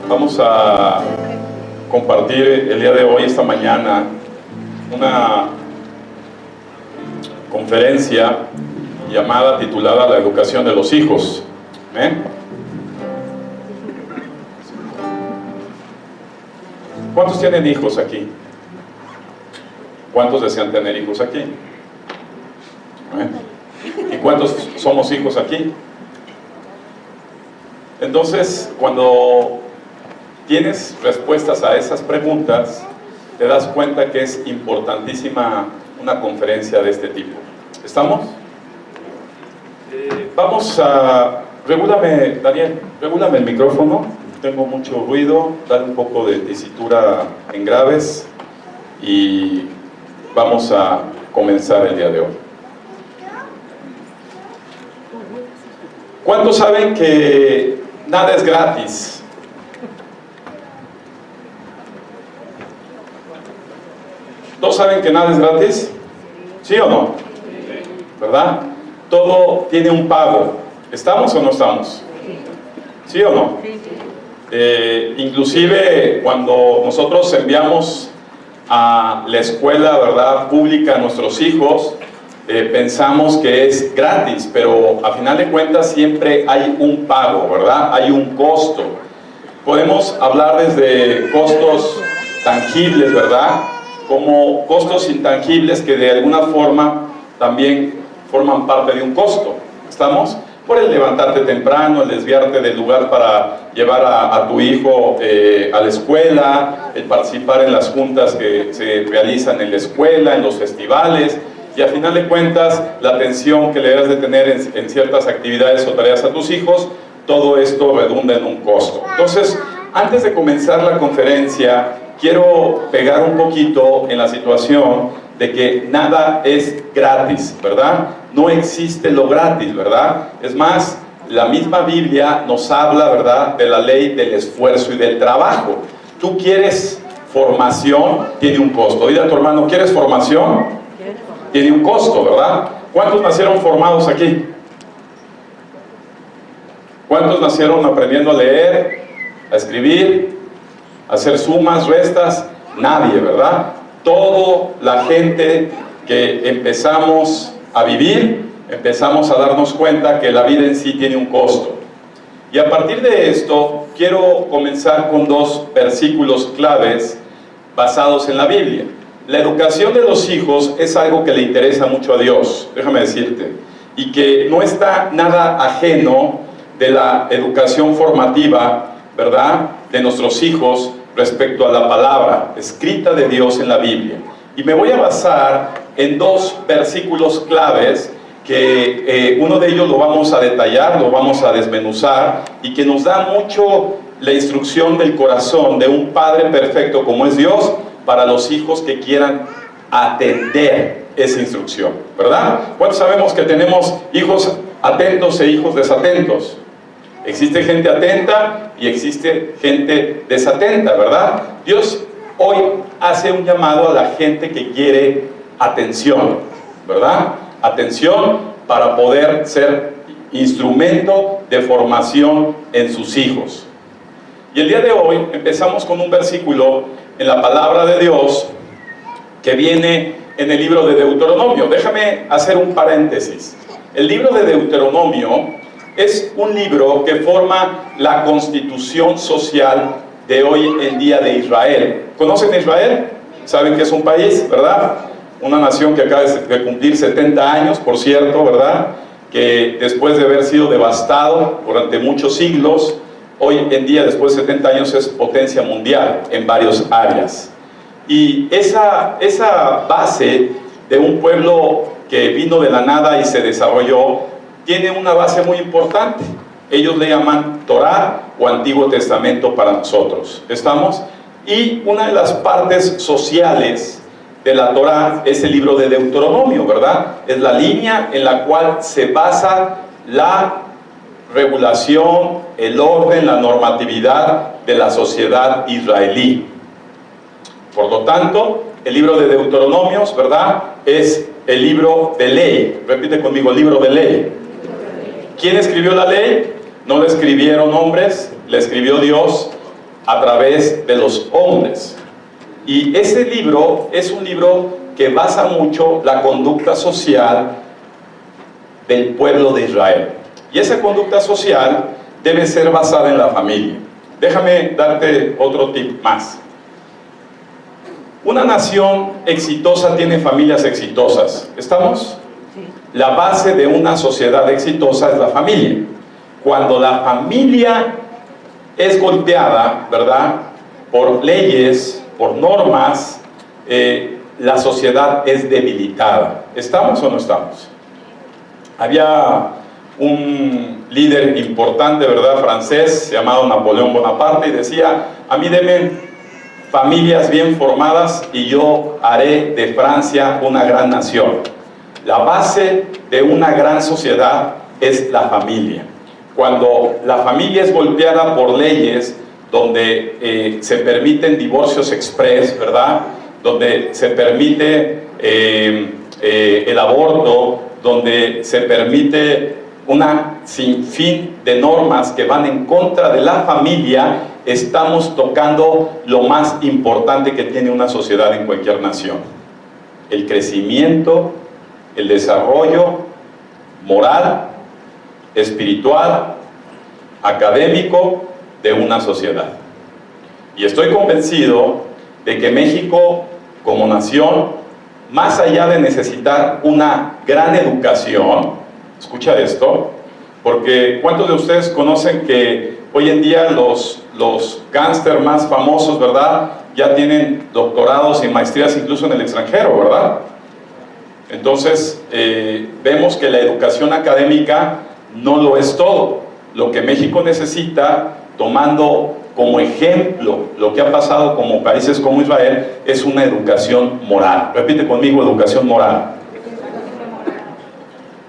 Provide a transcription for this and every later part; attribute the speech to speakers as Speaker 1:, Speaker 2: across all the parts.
Speaker 1: Vamos a compartir el día de hoy, esta mañana, una conferencia titulada La educación de los hijos. ¿Cuántos tienen hijos aquí? ¿Cuántos desean tener hijos aquí? ¿Y cuántos somos hijos aquí? Entonces, cuando tienes respuestas a esas preguntas, te das cuenta que es importantísima una conferencia de este tipo. ¿Estamos? Vamos a... Regúlame, Daniel, regúlame el micrófono. Tengo mucho ruido, dale un poco de tesitura en graves y vamos a comenzar el día de hoy. ¿Cuántos saben que nada es gratis? ¿Todos saben que nada es gratis? ¿Sí o no? ¿Verdad? Todo tiene un pago. ¿Estamos o no estamos? ¿Sí o no? Inclusive cuando nosotros enviamos a la escuela, ¿verdad?, pública a nuestros hijos, pensamos que es gratis, pero a final de cuentas siempre hay un pago, ¿verdad? Hay un costo. Podemos hablar desde costos tangibles, ¿verdad?, como costos intangibles que de alguna forma también forman parte de un costo. ¿Estamos? Por el levantarte temprano, el desviarte del lugar para llevar a tu hijo a la escuela, el participar en las juntas que se realizan en la escuela, en los festivales, y a final de cuentas la atención que le debes de tener en ciertas actividades o tareas a tus hijos, todo esto redunda en un costo. Entonces, antes de comenzar la conferencia, quiero pegar un poquito en la situación de que nada es gratis, ¿verdad? No existe lo gratis, ¿verdad? Es más, la misma Biblia nos habla, ¿verdad?, de la ley del esfuerzo y del trabajo. Tú quieres formación, tiene un costo. Oye a tu hermano, ¿quieres formación? Tiene un costo, ¿verdad? ¿Cuántos nacieron formados aquí? ¿Cuántos nacieron aprendiendo a leer, a escribir, a hacer sumas, restas? Nadie, ¿verdad? Toda la gente que empezamos a vivir, empezamos a darnos cuenta que la vida en sí tiene un costo. Y a partir de esto, quiero comenzar con dos versículos claves basados en la Biblia. La educación de los hijos es algo que le interesa mucho a Dios, déjame decirte, y que no está nada ajeno de la educación formativa, ¿verdad?, de nuestros hijos respecto a la palabra escrita de Dios en la Biblia. Y me voy a basar en dos versículos claves que uno de ellos lo vamos a detallar, lo vamos a desmenuzar, y que nos da mucho la instrucción del corazón de un Padre perfecto como es Dios para los hijos que quieran atender esa instrucción, ¿verdad? ¿Cuántos sabemos que tenemos hijos atentos e hijos desatentos? Existe gente atenta y existe gente desatenta, ¿verdad? Dios hoy hace un llamado a la gente que quiere atención, ¿verdad? Atención para poder ser instrumento de formación en sus hijos. Y el día de hoy empezamos con un versículo en la palabra de Dios que viene en el libro de Deuteronomio. Déjame hacer un paréntesis. El libro de Deuteronomio es un libro que forma la constitución social de hoy en día de Israel. ¿Conocen Israel? Saben que es un país, ¿verdad? Una nación que acaba de cumplir 70 años, por cierto, ¿verdad? Que después de haber sido devastado durante muchos siglos, hoy en día, después de 70 años, es potencia mundial en varias áreas. Y esa base de un pueblo que vino de la nada y se desarrolló, tiene una base muy importante. Ellos le llaman Torá o Antiguo Testamento para nosotros. ¿Estamos? Y una de las partes sociales de la Torá es el libro de Deuteronomio, ¿verdad? Es la línea en la cual se basa la regulación, el orden, la normatividad de la sociedad israelí. Por lo tanto, el libro de Deuteronomios, ¿verdad?, es el libro de ley. Repite conmigo, el libro de ley. ¿Quién escribió la ley? No la escribieron hombres, la escribió Dios. a través de los hombres. Y ese libro es un libro que basa mucho la conducta social del pueblo de Israel. Y esa conducta social debe ser basada en la familia. Déjame darte otro tip más. Una nación exitosa tiene familias exitosas. ¿Estamos? La base de una sociedad exitosa es la familia. Cuando la familia es golpeada, ¿verdad?, por leyes, por normas, la sociedad es debilitada. ¿Estamos o no estamos? Había un líder importante, ¿verdad?, francés, llamado Napoleón Bonaparte, y decía: a mí denme familias bien formadas y yo haré de Francia una gran nación. La base de una gran sociedad es la familia. Cuando la familia es golpeada por leyes donde se permiten divorcios express, ¿verdad?, donde se permite el aborto, donde se permite una sinfín de normas que van en contra de la familia, estamos tocando lo más importante que tiene una sociedad en cualquier nación: el crecimiento, el desarrollo moral, espiritual, académico de una sociedad. Y estoy convencido de que México, como nación, más allá de necesitar una gran educación, escucha esto, porque ¿cuántos de ustedes conocen que hoy en día los gángsters más famosos, ¿verdad?, ya tienen doctorados y maestrías incluso en el extranjero, ¿verdad? Entonces, vemos que la educación académica no lo es todo. Lo que México necesita, tomando como ejemplo lo que ha pasado como países como Israel, es una educación moral. Repite conmigo: educación moral.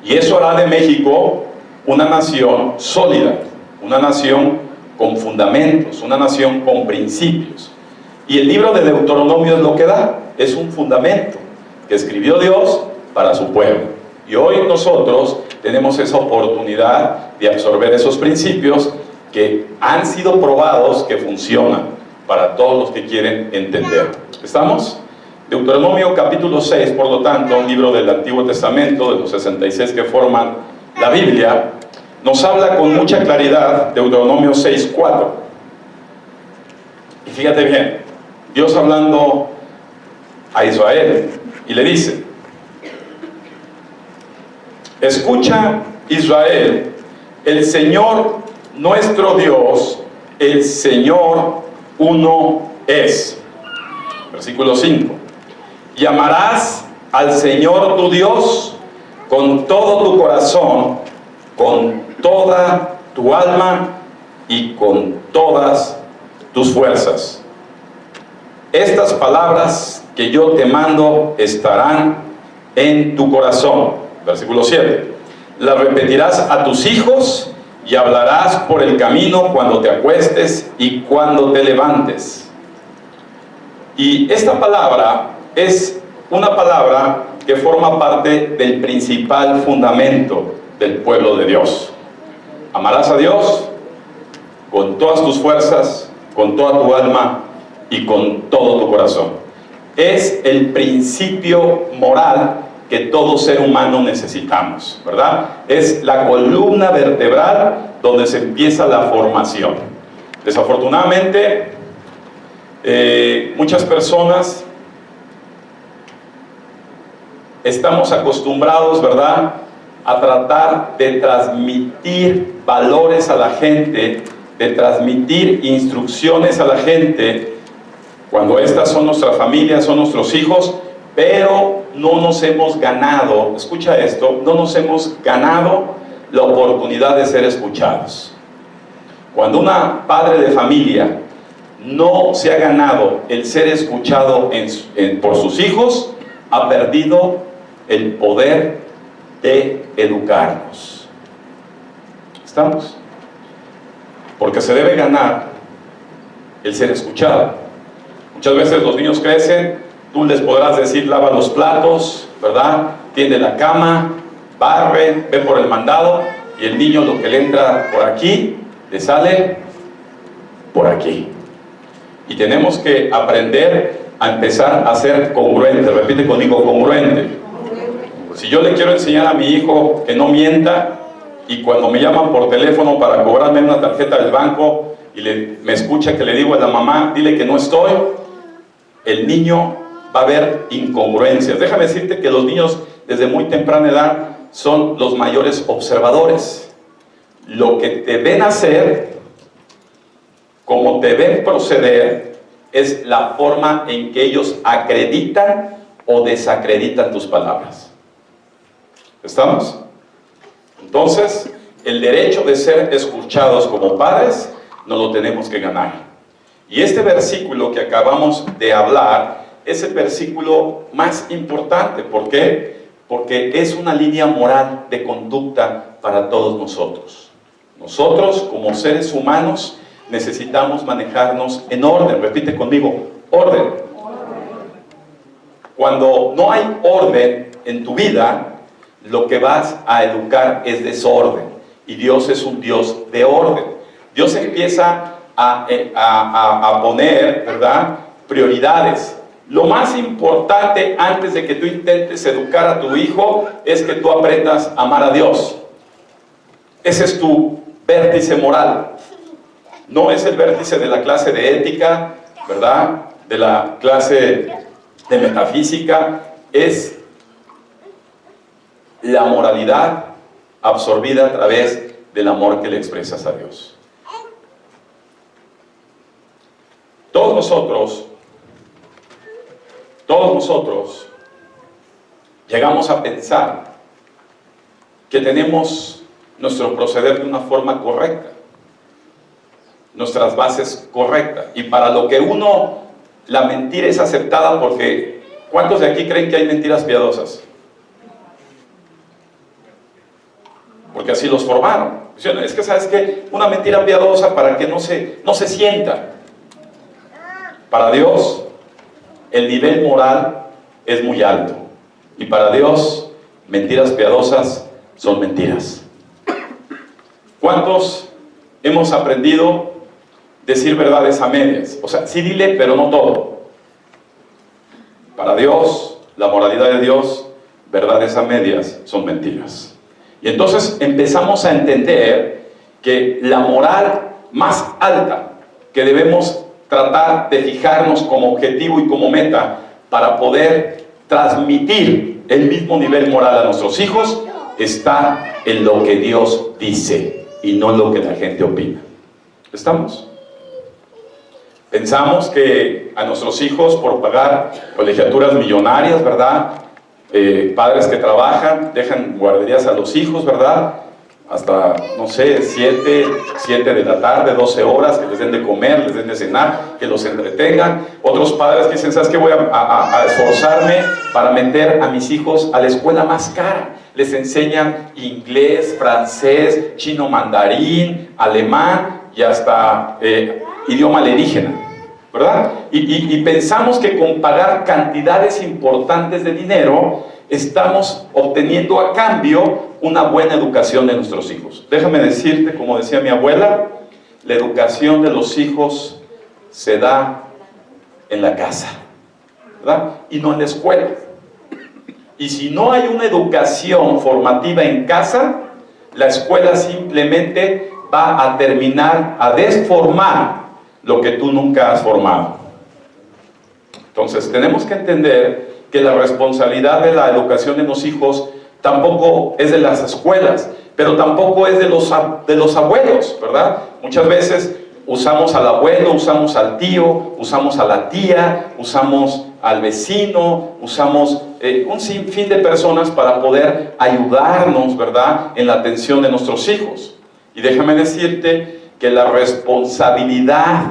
Speaker 1: Y eso hará de México una nación sólida, una nación con fundamentos, una nación con principios. Y el libro de Deuteronomio es lo que da, es un fundamento que escribió Dios para su pueblo. Y hoy nosotros tenemos esa oportunidad de absorber esos principios que han sido probados que funcionan para todos los que quieren entender. ¿Estamos? Deuteronomio capítulo 6, por lo tanto, un libro del Antiguo Testamento, de los 66 que forman la Biblia, nos habla con mucha claridad. Deuteronomio 6:4. Y fíjate bien, Dios hablando a Israel y le dice: escucha, Israel, el Señor nuestro Dios, el Señor uno es. Versículo 5. Y amarás al Señor tu Dios con todo tu corazón, con toda tu alma y con todas tus fuerzas. Estas palabras que yo te mando estarán en tu corazón. Versículo 7. Las repetirás a tus hijos y hablarás por el camino cuando te acuestes y cuando te levantes. Y esta palabra es una palabra que forma parte del principal fundamento del pueblo de Dios. Amarás a Dios con todas tus fuerzas, con toda tu alma y con todo tu corazón. Es el principio moral que todo ser humano necesitamos, ¿verdad? Es la columna vertebral donde se empieza la formación. Desafortunadamente, muchas personas estamos acostumbrados, ¿verdad?, a tratar de transmitir valores a la gente, de transmitir instrucciones a la gente, cuando estas son nuestra familia, son nuestros hijos, pero no nos hemos ganado, escucha esto, no nos hemos ganado la oportunidad de ser escuchados. Cuando una padre de familia no se ha ganado el ser escuchado por sus hijos, ha perdido el poder de educarnos. ¿Estamos? Porque se debe ganar el ser escuchado. Muchas veces los niños crecen, tú les podrás decir: lava los platos, ¿verdad?, tiende la cama, barre, ve por el mandado, y el niño lo que le entra por aquí, le sale por aquí. Y tenemos que aprender a empezar a ser congruentes. Repite conmigo, congruente. Si yo le quiero enseñar a mi hijo que no mienta, y cuando me llaman por teléfono para cobrarme una tarjeta del banco y me escucha que le digo a la mamá, dile que no estoy, el niño va a ver incongruencias. Déjame decirte que los niños desde muy temprana edad son los mayores observadores. Lo que te ven hacer, como te ven proceder, es la forma en que ellos acreditan o desacreditan tus palabras. ¿Estamos? Entonces, el derecho de ser escuchados como padres nos lo tenemos que ganar. Y este versículo que acabamos de hablar es el versículo más importante. ¿Por qué? Porque es una línea moral de conducta para todos nosotros. Nosotros, como seres humanos, necesitamos manejarnos en orden. Repite conmigo, orden. Cuando no hay orden en tu vida, lo que vas a educar es desorden. Y Dios es un Dios de orden. Dios empieza a poner, ¿verdad?, prioridades. Lo más importante antes de que tú intentes educar a tu hijo es que tú aprendas a amar a Dios. Ese es tu vértice moral. No es el vértice de la clase de ética, ¿verdad?, de la clase de metafísica. Es la moralidad absorbida a través del amor que le expresas a Dios. Todos nosotros llegamos a pensar que tenemos nuestro proceder de una forma correcta, nuestras bases correctas, y para lo que la mentira es aceptada, porque ¿cuántos de aquí creen que hay mentiras piadosas? Porque así los formaron. Es que, ¿sabes qué? Una mentira piadosa para que no se sienta. Para Dios, el nivel moral es muy alto. Y para Dios, mentiras piadosas son mentiras. ¿Cuántos hemos aprendido decir verdades a medias? O sea, sí dile, pero no todo. Para Dios, la moralidad de Dios, verdades a medias son mentiras. Y entonces empezamos a entender que la moral más alta que debemos tratar de fijarnos como objetivo y como meta para poder transmitir el mismo nivel moral a nuestros hijos está en lo que Dios dice y no en lo que la gente opina. ¿Estamos? Pensamos que a nuestros hijos, por pagar colegiaturas millonarias, ¿verdad?, padres que trabajan, dejan guarderías a los hijos, ¿verdad?, hasta, no sé, 7 de la tarde, 12 horas, que les den de comer, les den de cenar, que los entretengan. Otros padres que dicen, ¿sabes qué? Voy a esforzarme para meter a mis hijos a la escuela más cara. Les enseñan inglés, francés, chino mandarín, alemán y hasta idioma alienígena, ¿verdad? Y pensamos que con pagar cantidades importantes de dinero estamos obteniendo a cambio una buena educación de nuestros hijos. Déjame decirte, como decía mi abuela, la educación de los hijos se da en la casa, ¿verdad?, y no en la escuela. Y si no hay una educación formativa en casa, la escuela simplemente va a terminar a desformar lo que tú nunca has formado. Entonces tenemos que entender que la responsabilidad de la educación de los hijos tampoco es de las escuelas, pero tampoco es de los abuelos, ¿verdad? Muchas veces usamos al abuelo, usamos al tío, usamos a la tía, usamos al vecino, usamos un sinfín de personas para poder ayudarnos, ¿verdad?, en la atención de nuestros hijos. Y déjame decirte que la responsabilidad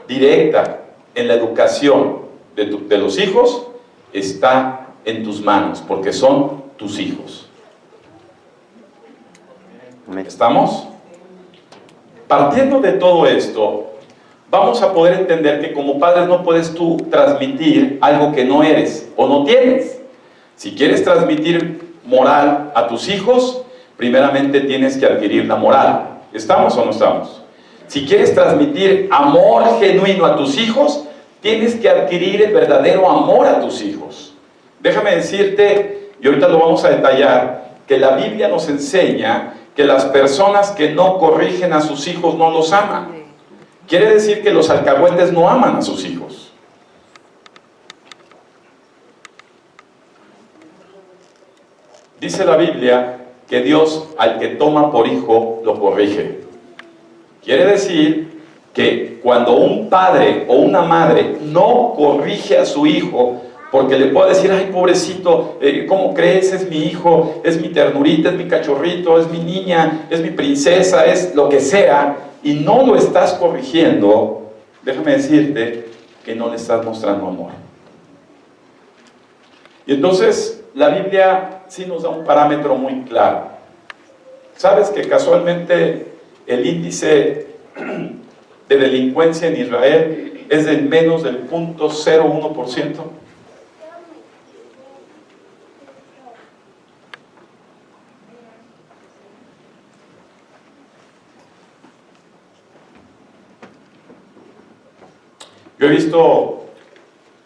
Speaker 1: directa en la educación de los hijos está en tus manos, porque son tus hijos. ¿Estamos? Partiendo de todo esto, vamos a poder entender que como padres no puedes tú transmitir algo que no eres o no tienes. Si quieres transmitir moral a tus hijos, primeramente tienes que adquirir la moral. ¿Estamos o no estamos? Si quieres transmitir amor genuino a tus hijos, tienes que adquirir el verdadero amor a tus hijos. Déjame decirte, y ahorita lo vamos a detallar, que la Biblia nos enseña que las personas que no corrigen a sus hijos no los aman. Quiere decir que los alcahuetes no aman a sus hijos. Dice la Biblia que Dios al que toma por hijo lo corrige. Quiere decir que cuando un padre o una madre no corrige a su hijo, porque le puede decir, ay pobrecito, ¿cómo crees? Es mi hijo, es mi ternurita, es mi cachorrito, es mi niña, es mi princesa, es lo que sea, y no lo estás corrigiendo, déjame decirte que no le estás mostrando amor. Y entonces la Biblia sí nos da un parámetro muy claro. ¿Sabes que casualmente el índice de delincuencia en Israel es del menos del 0.01%? Yo he visto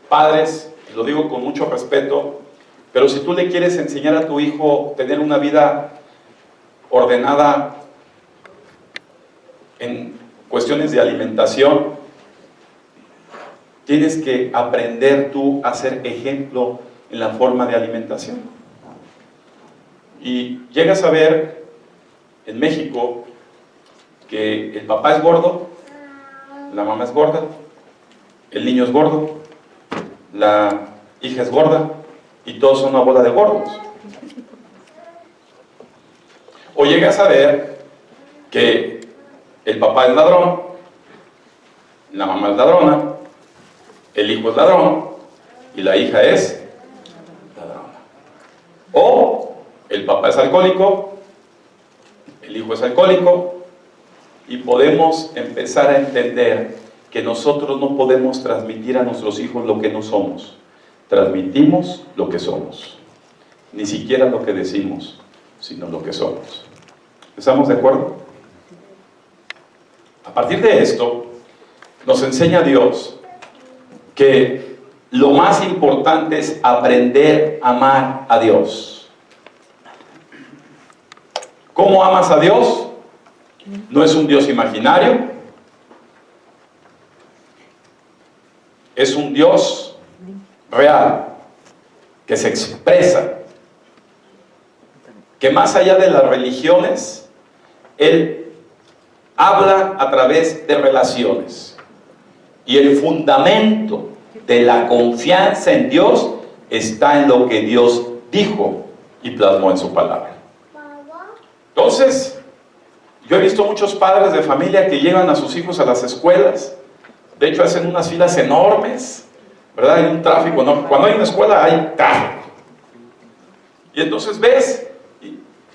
Speaker 1: padres, y lo digo con mucho respeto, pero si tú le quieres enseñar a tu hijo a tener una vida ordenada en cuestiones de alimentación, tienes que aprender tú a ser ejemplo en la forma de alimentación. Y llegas a ver en México que el papá es gordo, la mamá es gorda, el niño es gordo, la hija es gorda, y todos son una bola de gordos. O llegas a ver que el papá es ladrón, la mamá es ladrona, el hijo es ladrón, y la hija es ladrona. O el papá es alcohólico, el hijo es alcohólico, y podemos empezar a entender que nosotros no podemos transmitir a nuestros hijos lo que no somos. Transmitimos lo que somos. Ni siquiera lo que decimos, sino lo que somos. ¿Estamos de acuerdo? A partir de esto, nos enseña Dios que lo más importante es aprender a amar a Dios. ¿Cómo amas a Dios? No es un Dios imaginario, es un Dios real, que se expresa, que más allá de las religiones, Él habla a través de relaciones. Y el fundamento de la confianza en Dios está en lo que Dios dijo y plasmó en su palabra. Entonces, yo he visto muchos padres de familia que llevan a sus hijos a las escuelas. De hecho, hacen unas filas enormes, ¿verdad? Hay un tráfico, ¿no? Cuando hay una escuela hay tráfico. Y entonces ves,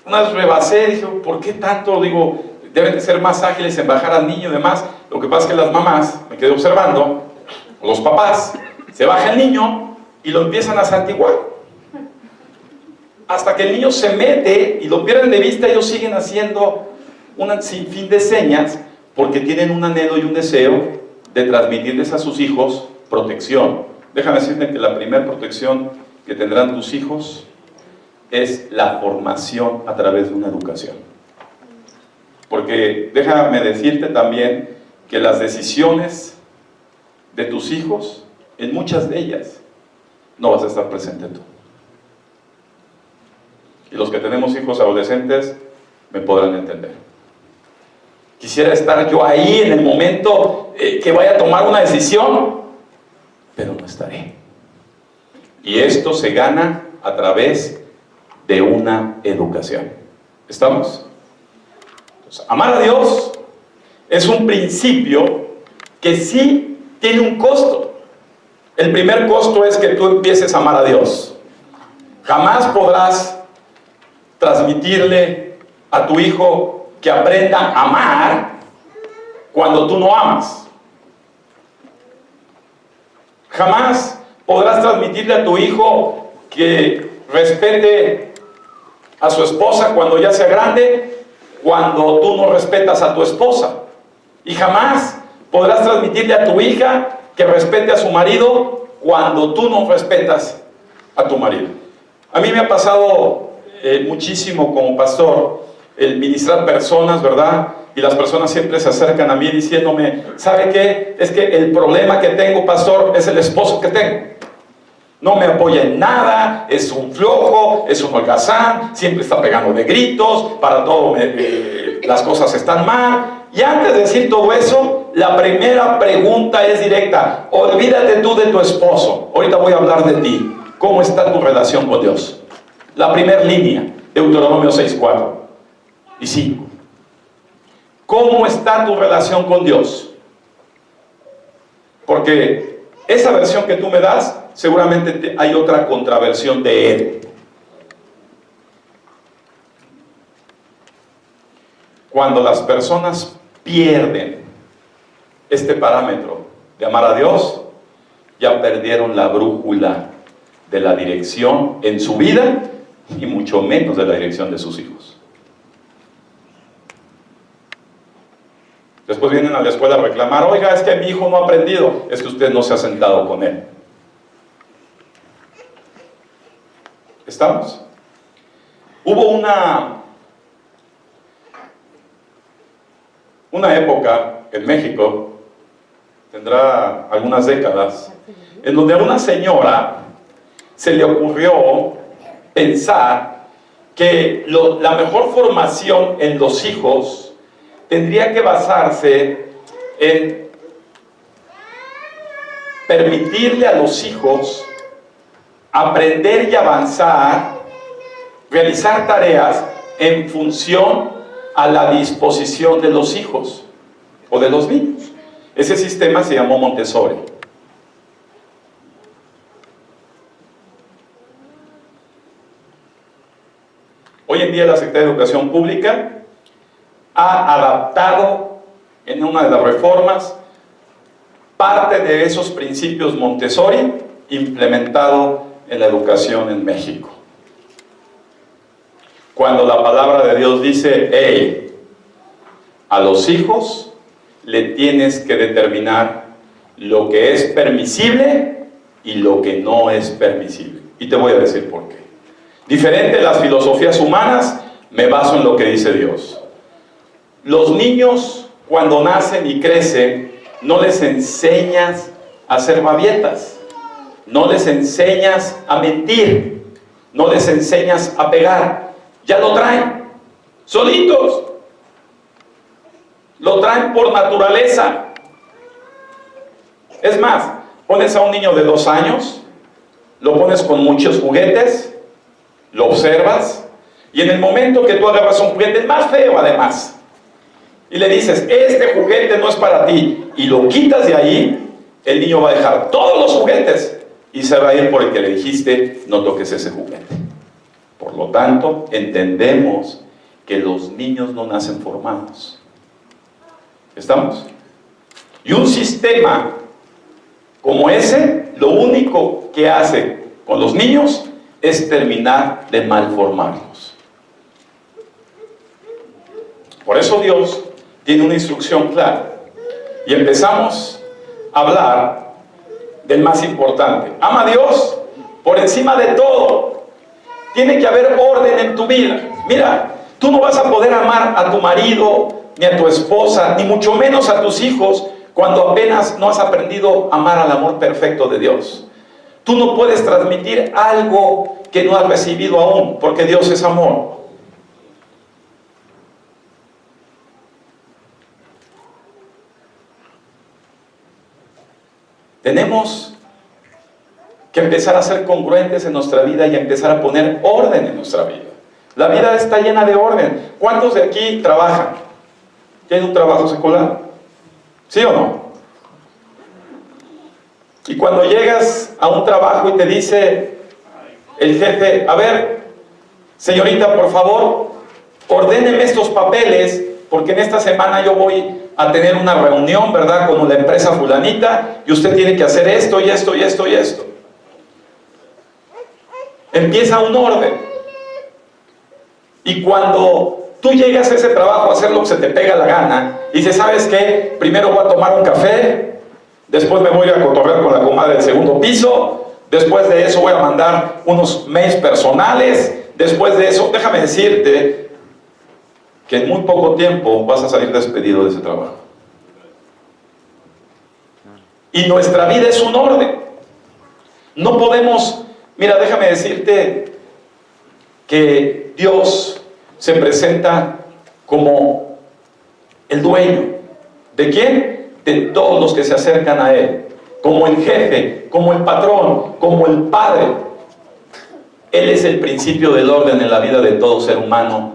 Speaker 1: una vez rebasé, dije, ¿por qué tanto? Digo, deben de ser más ágiles en bajar al niño y demás. Lo que pasa es que las mamás, me quedé observando, o los papás, se baja el niño y lo empiezan a santiguar. Hasta que el niño se mete y lo pierden de vista, ellos siguen haciendo un sinfín de señas porque tienen un anhelo y un deseo de transmitirles a sus hijos protección. Déjame decirte que la primera protección que tendrán tus hijos es la formación a través de una educación. Porque déjame decirte también que las decisiones de tus hijos, en muchas de ellas, no vas a estar presente tú. Y los que tenemos hijos adolescentes me podrán entender. Quisiera estar yo ahí en el momento que vaya a tomar una decisión, pero no estaré. Y esto se gana a través de una educación. ¿Estamos? Entonces, amar a Dios es un principio que sí tiene un costo. El primer costo es que tú empieces a amar a Dios. Jamás podrás transmitirle a tu hijo que aprenda a amar cuando tú no amas. Jamás podrás transmitirle a tu hijo que respete a su esposa cuando ya sea grande, cuando tú no respetas a tu esposa. Y jamás podrás transmitirle a tu hija que respete a su marido cuando tú no respetas a tu marido. A mí me ha pasado muchísimo como pastor el ministrar personas, ¿verdad? Y las personas siempre se acercan a mí diciéndome, ¿sabe qué? Es que el problema que tengo, pastor, es el esposo que tengo. No me apoya en nada, es un flojo, es un holgazán, siempre está pegando de gritos, para todo las cosas están mal. Y antes de decir todo eso, la primera pregunta es directa. Olvídate tú de tu esposo. Ahorita voy a hablar de ti. ¿Cómo está tu relación con Dios? La primera línea, Deuteronomio 6:4 y 5. ¿Cómo está tu relación con Dios? Porque esa versión que tú me das, seguramente hay otra contraversión de él. Cuando las personas pierden este parámetro de amar a Dios, ya perdieron la brújula de la dirección en su vida y mucho menos de la dirección de sus hijos. Después vienen a la escuela a reclamar, oiga, es que mi hijo no ha aprendido, es que usted no se ha sentado con él. ¿Estamos? Hubo una época en México, tendrá algunas décadas, en donde a una señora se le ocurrió pensar que la mejor formación en los hijos tendría que basarse en permitirle a los hijos aprender y avanzar, realizar tareas en función a la disposición de los hijos o de los niños. Ese sistema se llamó Montessori. Hoy en día la Secretaría de Educación Pública ha adaptado en una de las reformas parte de esos principios Montessori implementado en la educación en México. Cuando la palabra de Dios dice, hey, a los hijos le tienes que determinar lo que es permisible y lo que no es permisible. Y te voy a decir por qué. Diferente de las filosofías humanas, me baso en lo que dice Dios. Los niños, cuando nacen y crecen, no les enseñas a hacer babietas, no les enseñas a mentir, no les enseñas a pegar. Ya lo traen, solitos. Lo traen por naturaleza. Es más, pones a un niño de 2 años, lo pones con muchos juguetes, lo observas, y en el momento que tú agarras un juguete, el más feo además, y le dices, este juguete no es para ti, y lo quitas de ahí, el niño va a dejar todos los juguetes y se va a ir por el que le dijiste, no toques ese juguete. Por lo tanto, entendemos que los niños no nacen formados. ¿Estamos? Y un sistema como ese, lo único que hace con los niños es terminar de malformarlos. Por eso Dios tiene una instrucción clara. Y empezamos a hablar del más importante. Ama a Dios por encima de todo. Tiene que haber orden en tu vida. Mira, tú no vas a poder amar a tu marido, ni a tu esposa, ni mucho menos a tus hijos, cuando apenas no has aprendido a amar al amor perfecto de Dios. Tú no puedes transmitir algo que no has recibido aún, porque Dios es amor. Tenemos que empezar a ser congruentes en nuestra vida y a empezar a poner orden en nuestra vida. La vida está llena de orden. ¿Cuántos de aquí trabajan? ¿Tienen un trabajo secular? ¿Sí o no? Y cuando llegas a un trabajo y te dice el jefe, a ver, señorita, por favor, ordéneme estos papeles, porque en esta semana yo voy a tener una reunión, ¿verdad?, con la empresa fulanita, y usted tiene que hacer esto, y esto, y esto, y esto. Empieza un orden. Y cuando Tú llegas a ese trabajo a hacer lo que se te pega la gana y dices, ¿sabes qué? Primero voy a tomar un café, después me voy a cotorrear con la comadre del segundo piso, después de eso voy a mandar unos mails personales, después de eso, déjame decirte que en muy poco tiempo vas a salir despedido de ese trabajo. Y nuestra vida es un orden. No podemos, mira, déjame decirte que Dios se presenta como el dueño. ¿De quién? De todos los que se acercan a Él. Como el jefe, como el patrón, como el padre. Él es el principio del orden en la vida de todo ser humano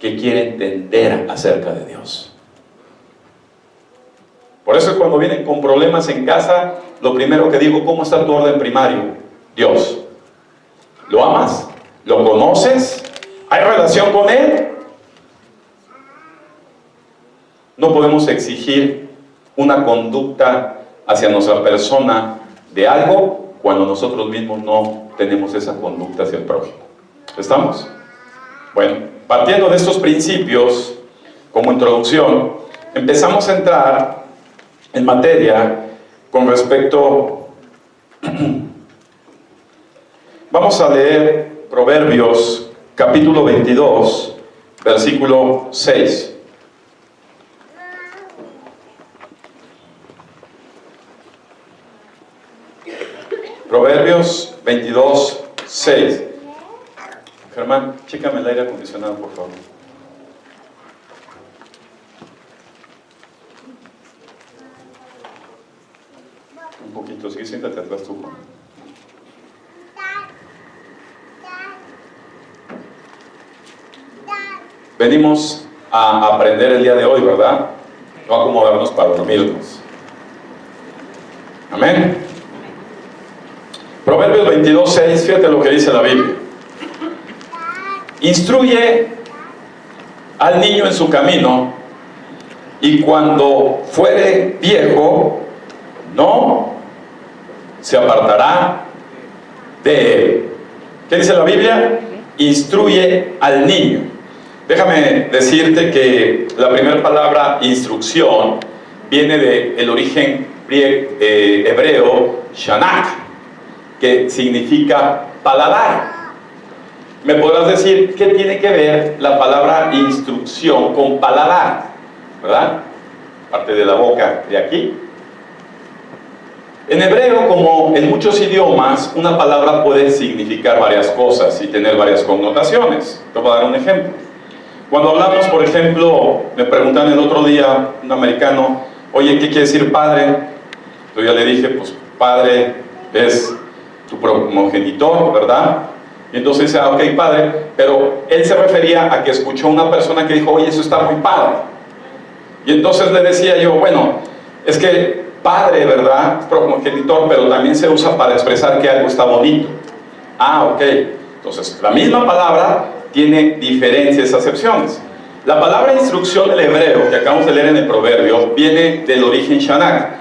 Speaker 1: que quiere entender acerca de Dios. Por eso cuando vienen con problemas en casa, lo primero que digo, ¿cómo está tu orden primario? Dios. ¿Lo amas? ¿Lo conoces? ¿Hay relación con Él? No podemos exigir una conducta hacia nuestra persona de algo cuando nosotros mismos no tenemos esa conducta hacia el prójimo. ¿Estamos? Bueno, partiendo de estos principios, como introducción, empezamos a entrar en materia con respecto. Vamos a leer Proverbios capítulo 22, versículo 6. Proverbios 22, 6. Germán, chécame el aire acondicionado, por favor. Un poquito, sí, siéntate atrás tú, Juan. Venimos a aprender el día de hoy, ¿verdad? No acomodarnos para dormirnos. Amén. Proverbios 22, 6, fíjate lo que dice la Biblia. Instruye al niño en su camino, y cuando fuere viejo, no se apartará de él. ¿Qué dice la Biblia? Instruye al niño. Déjame decirte que la primera palabra instrucción viene del origen hebreo shanak, que significa paladar. Me podrás decir, ¿qué tiene que ver la palabra instrucción con paladar? ¿Verdad? Parte de la boca de aquí. En hebreo, como en muchos idiomas, una palabra puede significar varias cosas y tener varias connotaciones. Te voy a dar un ejemplo. Cuando hablamos, por ejemplo, me preguntan el otro día, un americano, oye, ¿qué quiere decir padre? Yo ya le dije, pues padre es tu primogenitor, ¿verdad? Y entonces dice, ok, padre, pero él se refería a que escuchó a una persona que dijo, oye, eso está muy padre. Y entonces le decía yo, bueno, es que padre, ¿verdad? Primogenitor, pero también se usa para expresar que algo está bonito. Ah, ok. Entonces, la misma palabra tiene diferentes acepciones. La palabra instrucción del hebreo, que acabamos de leer en el proverbio, viene del origen shanak,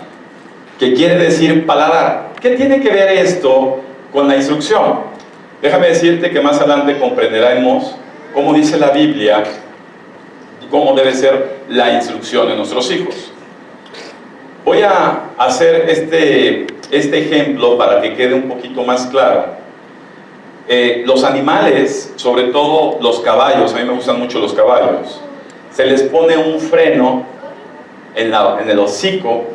Speaker 1: que quiere decir paladar. ¿Qué tiene que ver esto con la instrucción? Déjame decirte que más adelante comprenderemos cómo dice la Biblia y cómo debe ser la instrucción de nuestros hijos. Voy a hacer este ejemplo para que quede un poquito más claro. Los animales, sobre todo los caballos, a mí me gustan mucho los caballos, se les pone un freno en el hocico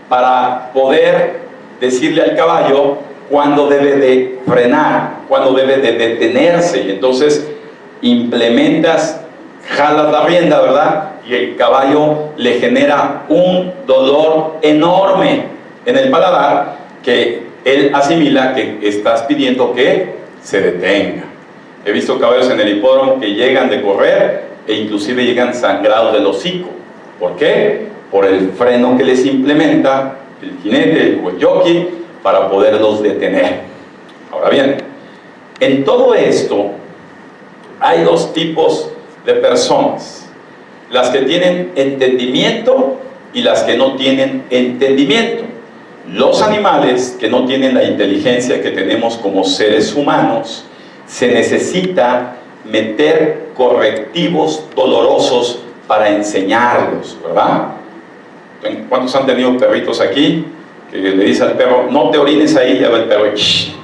Speaker 1: para poder decirle al caballo cuándo debe de frenar, cuándo debe de detenerse. Y entonces implementas, jalas la rienda, ¿verdad? Y el caballo le genera un dolor enorme en el paladar que él asimila que estás pidiendo que se detenga. He visto caballos en el hipódromo que llegan de correr e inclusive llegan sangrados del hocico. ¿Por qué? Por el freno que les implementa el jinete o el jockey para poderlos detener. Ahora bien, en todo esto hay dos tipos de personas: las que tienen entendimiento y las que no tienen entendimiento. Los animales que no tienen la inteligencia que tenemos como seres humanos, se necesita meter correctivos dolorosos para enseñarlos, ¿verdad? ¿Cuántos han tenido perritos aquí? Que le dice al perro, no te orines ahí, ya va el perro, shh.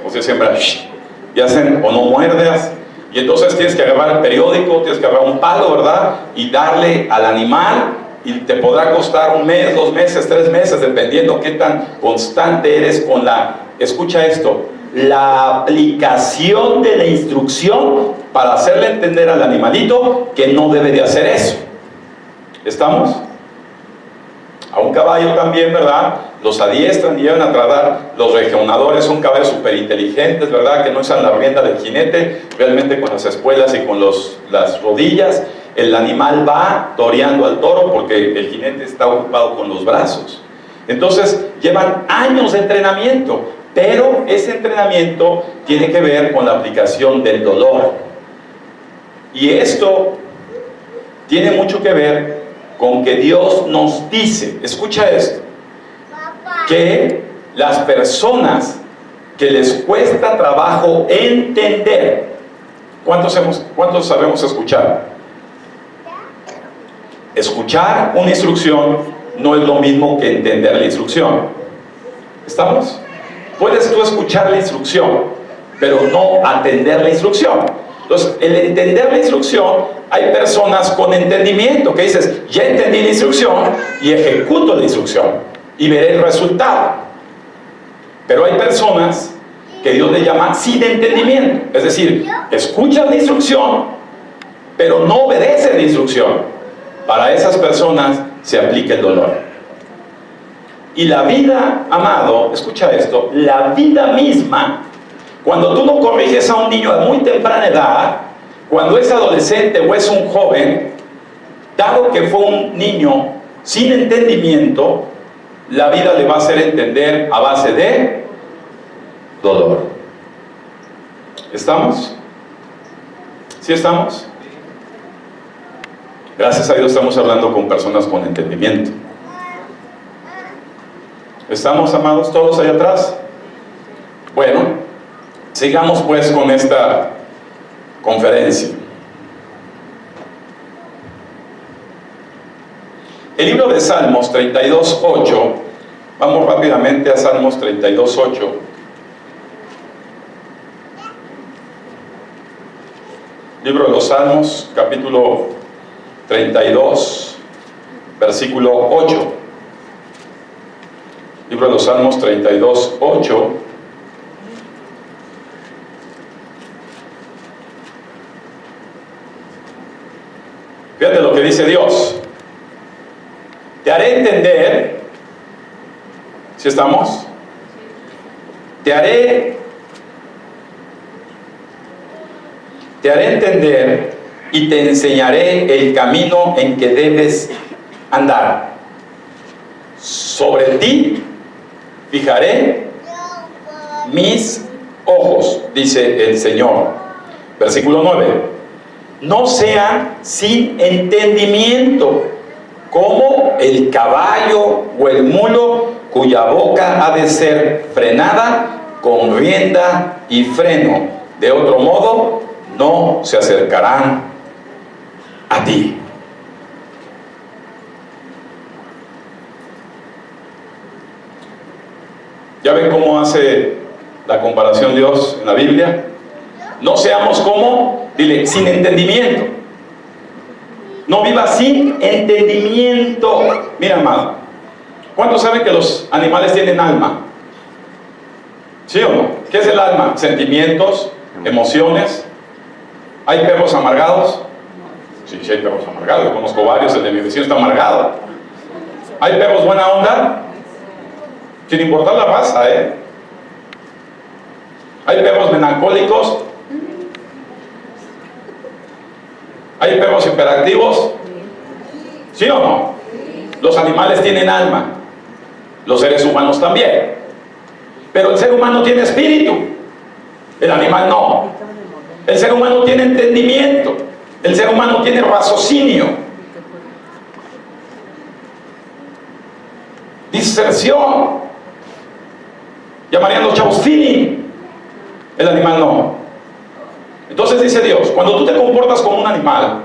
Speaker 1: O sea, siempre, shh. Y hacen, o no muerdas. Y entonces tienes que agarrar el periódico, tienes que agarrar un palo, ¿verdad? Y darle al animal, y te podrá costar 1 mes, 2 meses, 3 meses, dependiendo qué tan constante eres con la, escucha esto, la aplicación de la instrucción para hacerle entender al animalito que no debe de hacer eso. ¿Estamos? A un caballo también, ¿verdad? Los adiestran y llevan a tratar. Los regionadores son caballos súper inteligentes, ¿verdad? Que no usan la rienda del jinete, realmente con las espuelas y con las rodillas. El animal va toreando al toro porque el jinete está ocupado con los brazos. Entonces, llevan años de entrenamiento, pero ese entrenamiento tiene que ver con la aplicación del dolor. Y esto tiene mucho que ver con que Dios nos dice, escucha esto, que las personas que les cuesta trabajo entender, ¿cuántos sabemos escuchar? Escuchar una instrucción no es lo mismo que entender la instrucción. ¿Estamos? Puedes tú escuchar la instrucción, pero no atender la instrucción. Entonces, el entender la instrucción, hay personas con entendimiento que dices, ya entendí la instrucción y ejecuto la instrucción y veré el resultado. Pero hay personas que Dios le llama sin entendimiento, es decir, escuchan la instrucción, pero no obedecen la instrucción. Para esas personas se aplica el dolor. Y la vida, amado, escucha esto, la vida misma, cuando tú no corriges a un niño a muy temprana edad, cuando es adolescente o es un joven, dado que fue un niño sin entendimiento, la vida le va a hacer entender a base de dolor. ¿Estamos? ¿Sí estamos? Gracias a Dios estamos hablando con personas con entendimiento. ¿Estamos, amados, todos allá atrás? Bueno, sigamos pues con esta conferencia. El libro de Salmos 32:8, vamos rápidamente a Salmos 32:8. Libro de los Salmos, capítulo 32, versículo 8. Libro de los Salmos 32:8. Fíjate lo que dice Dios. Te haré entender, ¿sí estamos? Te haré entender y te enseñaré el camino en que debes andar. Sobre ti fijaré mis ojos, dice el Señor. Versículo 9. No sean sin entendimiento, como el caballo o el mulo, cuya boca ha de ser frenada con rienda y freno. De otro modo, no se acercarán a ti. ¿Ya ven cómo hace la comparación Dios en la Biblia? No seamos como, dile, sin entendimiento. No vivas sin entendimiento. Mira, amado, ¿cuántos saben que los animales tienen alma? ¿Sí o no? ¿Qué es el alma? Sentimientos, emociones. ¿Hay perros amargados? Sí, sí hay perros amargados. Yo conozco varios, el de mi vecino está amargado. ¿Hay perros buena onda? Sin importar la raza, ¿eh? ¿Hay perros melancólicos? ¿Hay perros hiperactivos? ¿Sí o no? Los animales tienen alma, los seres humanos también. Pero el ser humano tiene espíritu, el animal no. El ser humano tiene entendimiento, el ser humano tiene raciocinio, diserción, llamarían los chavos feeling. El animal no. Entonces dice Dios, cuando tú te comportas como un animal,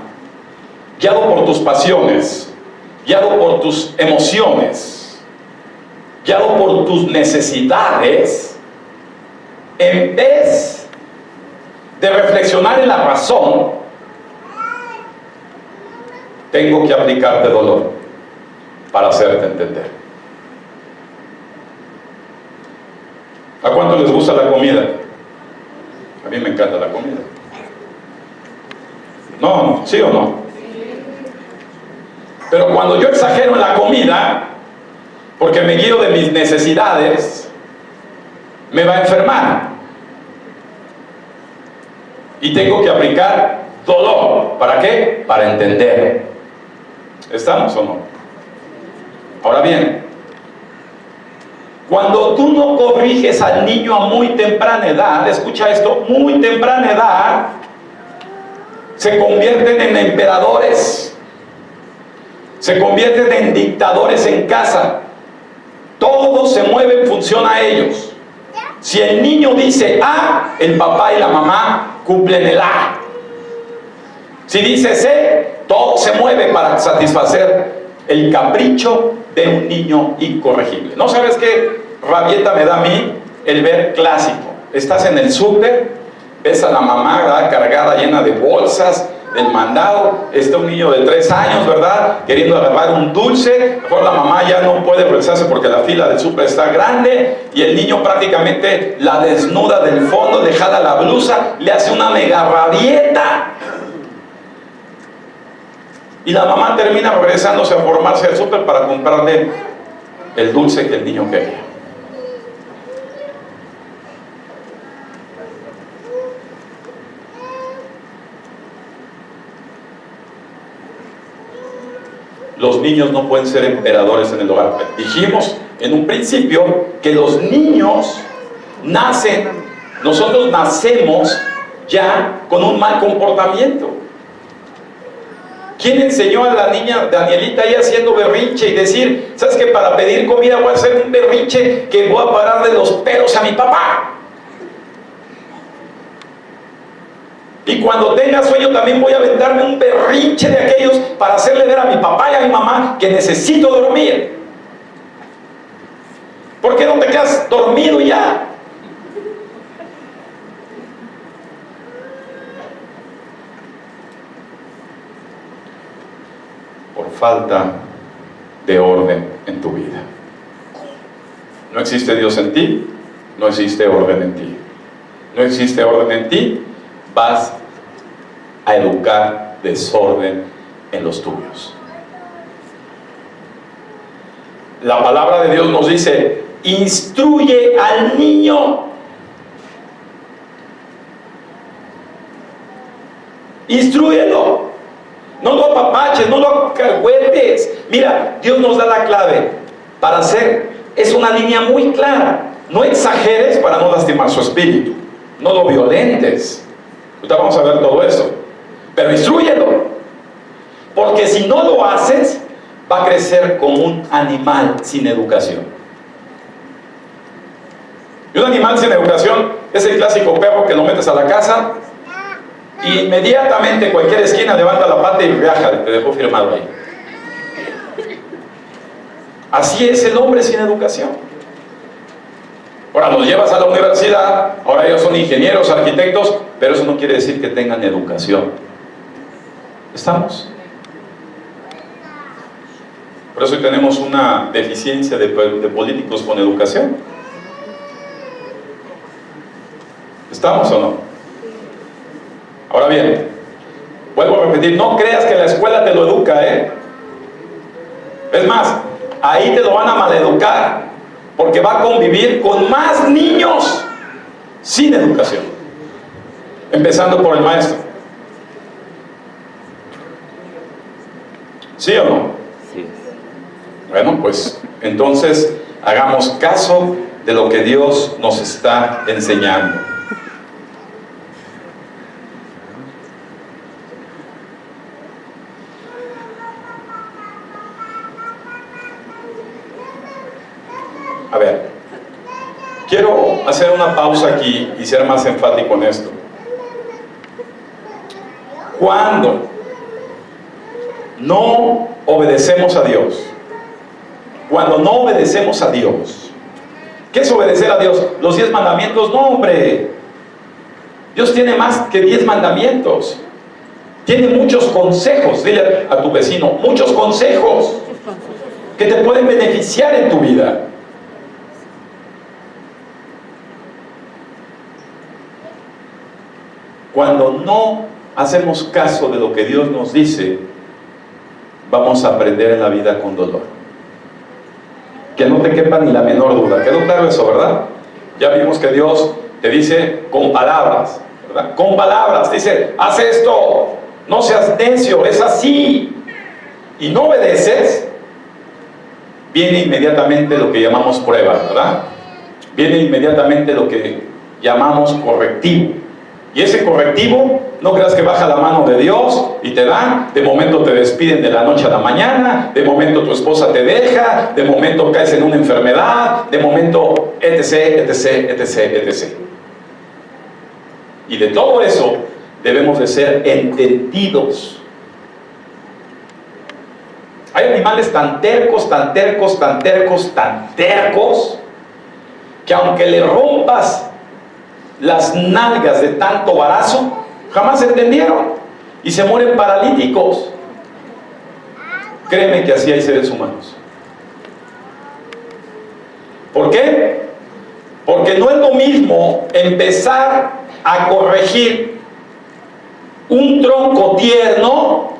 Speaker 1: guiado por tus pasiones, guiado por tus emociones, guiado por tus necesidades, en vez de reflexionar en la razón, tengo que aplicarte dolor para hacerte entender. ¿A cuánto les gusta la comida? A mí me encanta la comida. ¿No? ¿Sí o no? Pero cuando yo exagero en la comida, porque me guío de mis necesidades, me va a enfermar. Y tengo que aplicar dolor. ¿Para qué? Para entender. ¿Estamos o no? Ahora bien, cuando tú no corriges al niño a muy temprana edad, escucha esto, muy temprana edad, se convierten en emperadores, se convierten en dictadores en casa. Todo se mueve en función a ellos. Si el niño dice A, el papá y la mamá cumplen el A. Si dice C, todo se mueve para satisfacer el capricho de un niño incorregible. ¿No sabes qué rabieta me da a mí el ver clásico? Estás en el súper, ves a la mamá, ¿verdad?, cargada, llena de bolsas del mandado, está un niño de 3 años, ¿verdad?, queriendo agarrar un dulce. Mejor la mamá ya no puede regresarse porque la fila del súper está grande, y el niño prácticamente la desnuda del fondo, le jala la blusa, le hace una mega rabieta. Y la mamá termina regresándose a formarse al súper para comprarle el dulce que el niño quería. Los niños no pueden ser emperadores en el hogar. Dijimos en un principio que los niños nacen, nosotros nacemos ya con un mal comportamiento. ¿Quién enseñó a la niña Danielita ahí haciendo berrinche y decir, ¿sabes qué? Para pedir comida voy a hacer un berrinche que voy a pararle los pelos a mi papá? Y cuando tenga sueño también voy a aventarme un berrinche de aquellos para hacerle ver a mi papá y a mi mamá que necesito dormir. ¿Por qué no te quedas dormido ya? Por falta de orden en tu vida. No existe Dios en ti, no existe orden en ti. No existe orden en ti, vas a educar desorden en los tuyos. La palabra de Dios nos dice, instruye al niño. Instrúyelo. No lo apapaches, no lo alcahuetes. Mira, Dios nos da la clave para hacer. Es una línea muy clara. No exageres para no lastimar su espíritu. No lo violentes. Ahorita vamos a ver todo eso. Pero instrúyelo. Porque si no lo haces, va a crecer como un animal sin educación. Y un animal sin educación es el clásico perro que lo metes a la casa y inmediatamente cualquier esquina levanta la pata y viaja, te dejó firmado ahí. Así es el hombre sin educación. Ahora los llevas a la universidad, ahora ellos son ingenieros, arquitectos, pero eso no quiere decir que tengan educación. ¿Estamos? Por eso hoy tenemos una deficiencia de políticos con educación. ¿Estamos o no? Ahora bien, vuelvo a repetir, no creas que la escuela te lo educa, ¿eh? Es más, ahí te lo van a maleducar, porque va a convivir con más niños sin educación, empezando por el maestro. ¿Sí o no?
Speaker 2: Sí.
Speaker 1: Bueno, pues entonces hagamos caso de lo que Dios nos está enseñando. A ver, quiero hacer una pausa aquí y ser más enfático en esto. cuando no obedecemos a Dios, cuando no obedecemos a Dios, ¿qué es obedecer a Dios? Los 10 mandamientos, no, hombre. Dios tiene más que 10 mandamientos. Tiene muchos consejos. Dile a tu vecino, muchos consejos que te pueden beneficiar en tu vida. Cuando no hacemos caso de lo que Dios nos dice, vamos a aprender en la vida con dolor. Que no te quepa ni la menor duda. ¿Quedó claro eso, verdad? Ya vimos que Dios te dice con palabras, ¿verdad? Con palabras, dice, haz esto, no seas necio, es así. Y no obedeces, viene inmediatamente lo que llamamos prueba, ¿verdad? Viene inmediatamente lo que llamamos correctivo. Y ese correctivo, no creas que baja la mano de Dios y te dan, de momento te despiden de la noche a la mañana, de momento tu esposa te deja, de momento caes en una enfermedad, de momento etc, etc, etc, etc. Y de todo eso debemos de ser entendidos. Hay animales tan tercos, tan tercos, tan tercos, tan tercos, que aunque le rompas las nalgas de tanto varazo, jamás entendieron y se mueren paralíticos. Créeme que así hay seres humanos. ¿Por qué? Porque no es lo mismo empezar a corregir un tronco tierno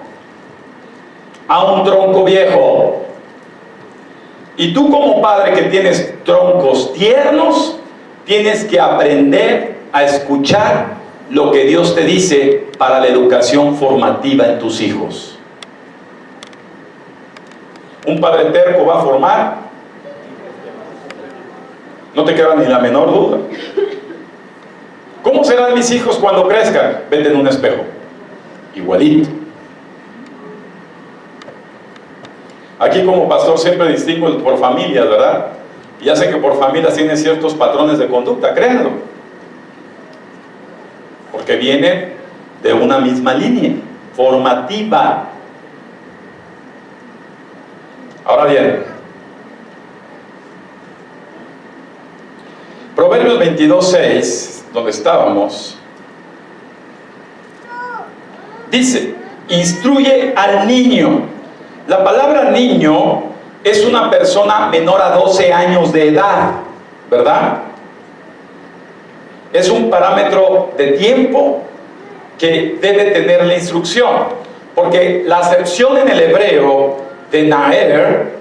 Speaker 1: a un tronco viejo. Y tú, como padre que tienes troncos tiernos, tienes que aprender a escuchar lo que Dios te dice para la educación formativa en tus hijos. Un padre terco va a formar, no te queda ni la menor duda. ¿Cómo serán mis hijos cuando crezcan? Vete en un espejo, igualito. Aquí como pastor siempre distingo por familias, ¿verdad? Y ya sé que por familias tienen ciertos patrones de conducta, créanlo, porque viene de una misma línea formativa. Ahora bien, Proverbios 22:6, donde estábamos, dice, instruye al niño. La palabra niño es una persona menor a 12 años de edad, ¿verdad? Es un parámetro de tiempo que debe tener la instrucción, porque la acepción en el hebreo de naer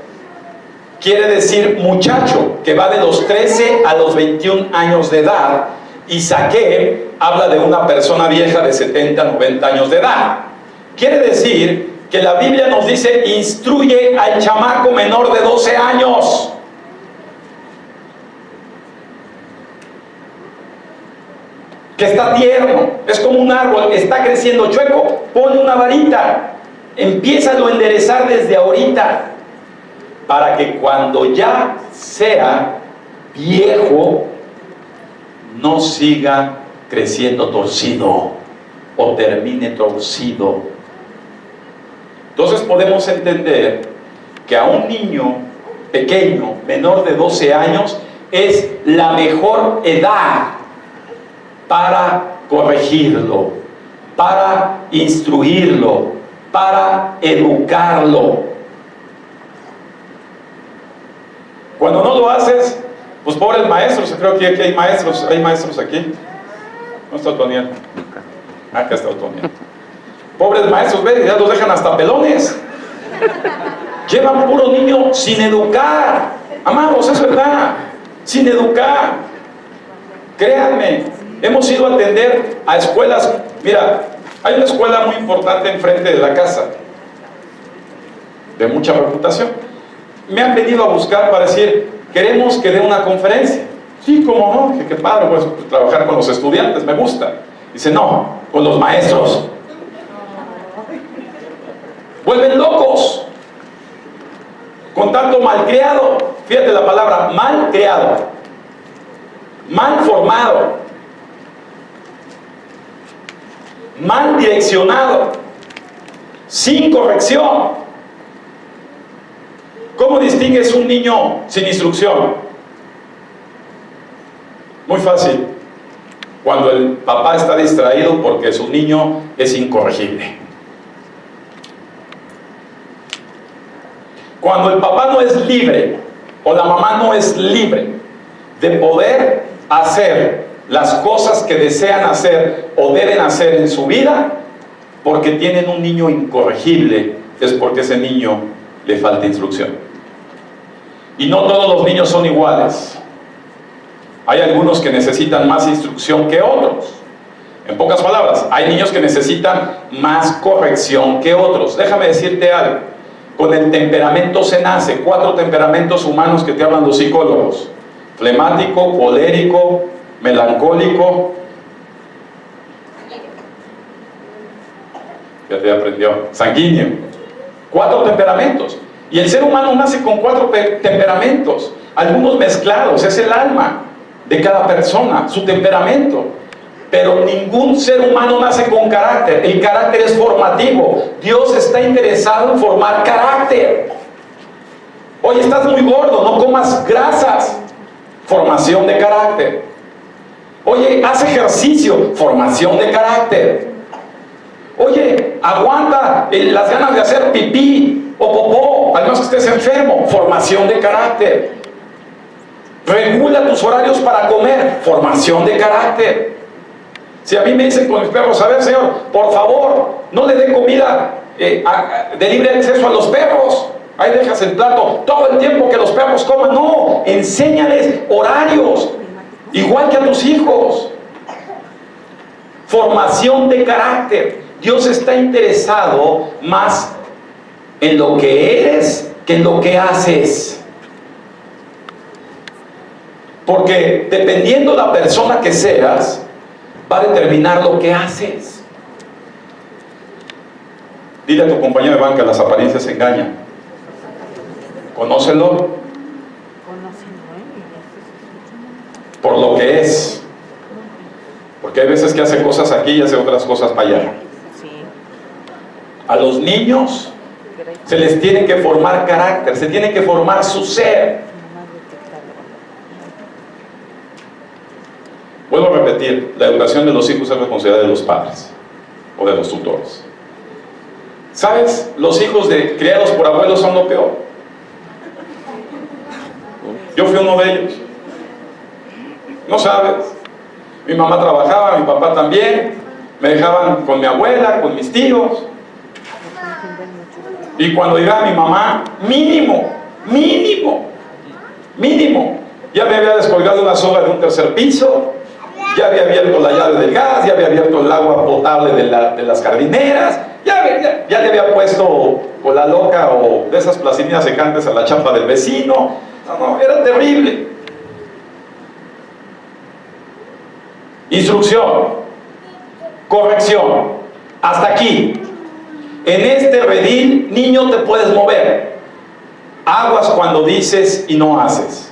Speaker 1: quiere decir muchacho, que va de los 13 a los 21 años de edad, y saqué habla de una persona vieja de 70, 90 años de edad. Quiere decir que la Biblia nos dice, instruye al chamaco menor de 12 años. Que está tierno, es como un árbol, está creciendo chueco, pone una varita, empiézalo a enderezar desde ahorita, para que cuando ya sea viejo, no siga creciendo torcido, o termine torcido. Entonces podemos entender que a un niño pequeño, menor de 12 años, es la mejor edad para corregirlo, para instruirlo, para educarlo. Cuando no lo haces, pues pobres maestros, creo que aquí hay maestros aquí. ¿No está Otoniel? Acá está Otoniel. Pobres maestros, ¿ves? Ya los dejan hasta pelones. Llevan puro niño sin educar. Amados, es verdad. Sin educar. Créanme, hemos ido a atender a escuelas. Mira, hay una escuela muy importante enfrente de la casa, de mucha reputación. Me han venido a buscar para decir, queremos que dé una conferencia. Sí, cómo no, qué padre, pues trabajar con los estudiantes, me gusta. Dice, no, con los maestros. Vuelven locos con tanto malcriado. Fíjate la palabra, malcriado, mal formado, mal direccionado, sin corrección. ¿Cómo distingues un niño sin instrucción? Muy fácil. Cuando el papá está distraído porque su niño es incorregible. Cuando el papá no es libre o la mamá no es libre de poder hacer las cosas que desean hacer o deben hacer en su vida, porque tienen un niño incorregible, es porque ese niño le falta instrucción. Y no todos los niños son iguales. Hay algunos que necesitan más instrucción que otros. En pocas palabras, hay niños que necesitan más corrección que otros. Déjame decirte algo. Con el temperamento se nace. 4 temperamentos humanos que te hablan los psicólogos: flemático, colérico, melancólico. Ya te aprendió. Sanguíneo. 4 temperamentos. Y el ser humano nace con 4 temperamentos. Algunos mezclados. Es el alma de cada persona, su temperamento. Pero ningún ser humano nace con carácter. El carácter es formativo. Dios está interesado en formar carácter. Oye, estás muy gordo, no comas grasas. Formación de carácter. Oye, haz ejercicio. Formación de carácter. Oye, aguanta las ganas de hacer pipí o popó, al menos que estés enfermo. Formación de carácter. Regula tus horarios para comer. Formación de carácter. Si a mí me dicen con mis perros: a ver, señor, por favor, no le dé comida de libre acceso a los perros, ahí dejas el plato todo el tiempo que los perros coman. No, enséñales horarios, igual que a tus hijos. Formación de carácter. Dios está interesado más en lo que eres que en lo que haces. Porque dependiendo la persona que seas, va a determinar lo que haces. Dile a tu compañero de banca: las apariencias engañan. Conócelo por lo que es. Porque hay veces que hace cosas aquí y hace otras cosas para allá. A los niños se les tiene que formar carácter, se tiene que formar su ser. Vuelvo a repetir, la educación de los hijos es responsabilidad de los padres o de los tutores. ¿Sabes? Los hijos criados por abuelos son lo peor. Yo fui uno de ellos. No sabes. Mi mamá trabajaba, mi papá también. Me dejaban con mi abuela, con mis tíos. Y cuando llegaba mi mamá, mínimo, ya me había descolgado una soga de un 3er piso. Ya había abierto la llave del gas, ya había abierto el agua potable de las jardineras, ya le había puesto cola loca o de esas plastilinias secantes a la chapa del vecino. No, era terrible. Instrucción, corrección, hasta aquí. En este redil, niño, te puedes mover. Aguas cuando dices y no haces.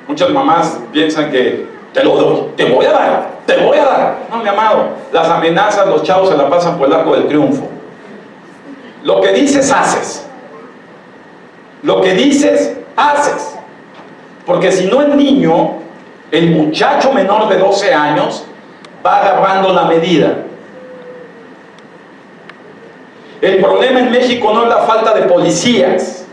Speaker 1: Muchas mamás piensan que te voy a dar. No, mi amado, las amenazas, los chavos se la pasan por el arco del triunfo. Lo que dices, haces. Lo que dices, haces. Porque si no, el niño, el muchacho menor de 12 años, va agarrando la medida. El problema en México no es la falta de policías,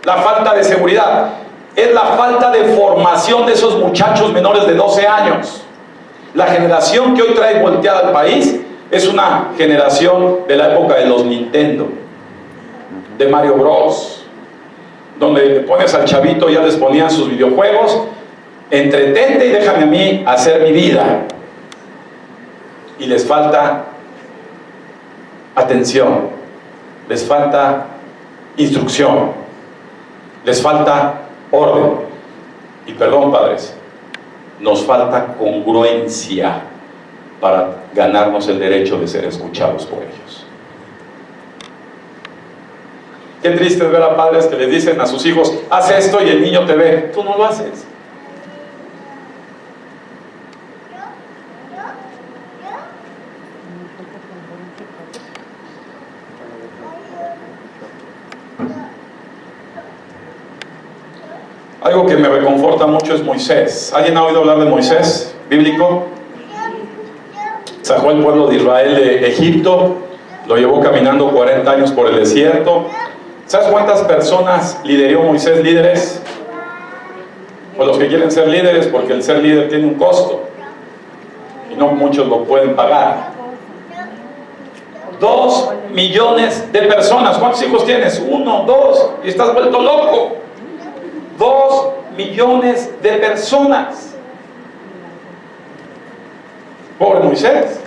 Speaker 1: la falta de seguridad. Es la falta de formación de esos muchachos menores de 12 años. La generación que hoy trae volteada al país es una generación de la época de los Nintendo, de Mario Bros, donde le pones al chavito, ya les ponían sus videojuegos: entretente y déjame a mí hacer mi vida. Y les falta atención, les falta instrucción, les falta orden. Y perdón, padres, nos falta congruencia para ganarnos el derecho de ser escuchados por ellos. Qué triste es ver a padres que les dicen a sus hijos: haz esto, y el niño te ve, tú no lo haces. Algo que me reconforta mucho es Moisés. ¿Alguien ha oído hablar de Moisés, bíblico? Sacó al pueblo de Israel de Egipto, lo llevó caminando 40 años por el desierto. ¿Sabes cuántas personas lideró Moisés, líderes? Pues los que quieren ser líderes, porque el ser líder tiene un costo y no muchos lo pueden pagar. 2 millones de personas. ¿Cuántos hijos tienes? 1, 2, y estás vuelto loco. 2 millones de personas. Pobre Moisés,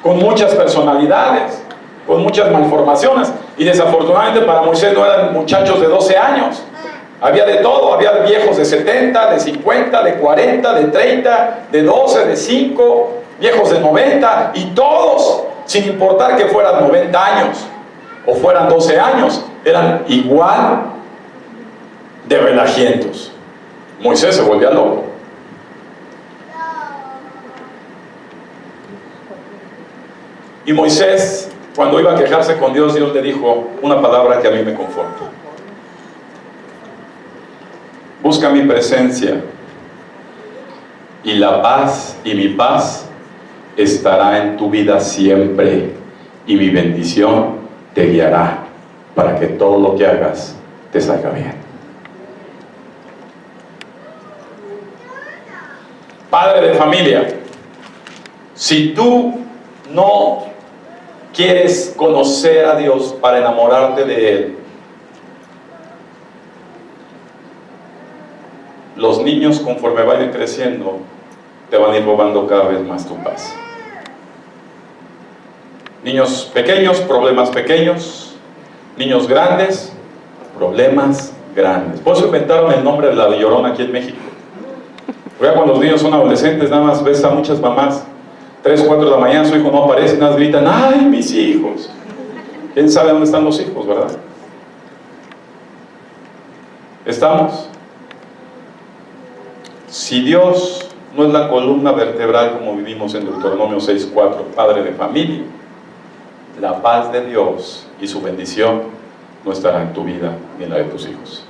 Speaker 1: con muchas personalidades, con muchas malformaciones, y desafortunadamente para Moisés no eran muchachos de 12 años, había de todo, había viejos de 70, de 50, de 40, de 30, de 12, de 5, viejos de 90, y todos, sin importar que fueran 90 años o fueran 12 años, eran igual de relajientos. Moisés se volvía loco. Y Moisés, cuando iba a quejarse con Dios, Dios le dijo una palabra que a mí me conforta: busca mi presencia, y la paz, y mi paz estará en tu vida siempre, y mi bendición te guiará para que todo lo que hagas te salga bien. Padre de familia, si tú no quieres conocer a Dios para enamorarte de Él, los niños, conforme vayan creciendo, te van a ir robando cada vez más tu paz. Niños pequeños, problemas pequeños. Niños grandes, problemas grandes. Por eso inventaron el nombre de la Llorona aquí en México. Ya cuando los niños son adolescentes, nada más ves a muchas mamás 3, 4 de la mañana, su hijo no aparece, nada más gritan: ¡ay, mis hijos! ¿Quién sabe dónde están los hijos, verdad? ¿Estamos? Si Dios no es la columna vertebral, como vivimos en Deuteronomio 6:4, padre de familia, la paz de Dios y su bendición no estará en tu vida ni en la de tus hijos.